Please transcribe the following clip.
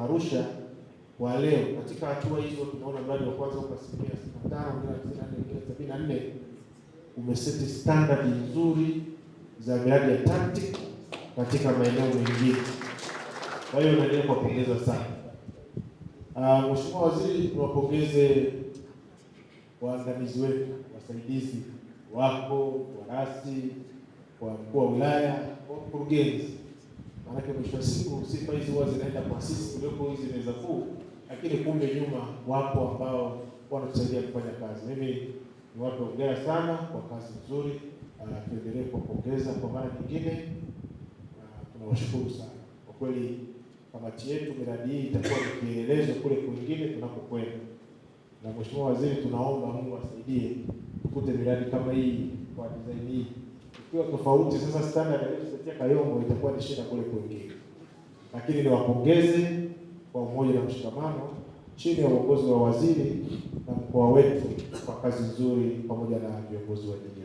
Arusha wa leo. Katika hatua hizo tunaona mradi wa kwanza kwa 65, mwingine 74 umeseti standard nzuri za miradi ya TACTIC katika maeneo mengine. Kwa hiyo naendelea kuwapongeza sana. Mheshimiwa Waziri, tuwapongeze waandamizi wetu, wasaidizi wako, warasi, kwa mkuu wa wilaya, kwa mkurugenzi. Maanake mwisho wa siku sifa hizi huwa zinaenda kwa sisi kuliko hizi meza kuu, lakini kumbe nyuma wapo ambao wanatusaidia kufanya kazi. Mimi niwape hongera sana kwa kazi nzuri. Tuendelee kuwapongeza kwa mara nyingine. Tunawashukuru sana kwa kweli. Kamati yetu, miradi hii itakuwa ni kielelezo kule kwingine tunapokwenda. Na Mheshimiwa Waziri, tunaomba Mungu asaidie tukute miradi kama hii kwa design hii. Ikiwa tofauti sasa standard ya Kayongo itakuwa ni shida kule kwingine. Lakini niwapongeze kwa umoja na mshikamano chini ya uongozi wa waziri na mkoa wetu kwa kazi nzuri pamoja na viongozi wa jiji.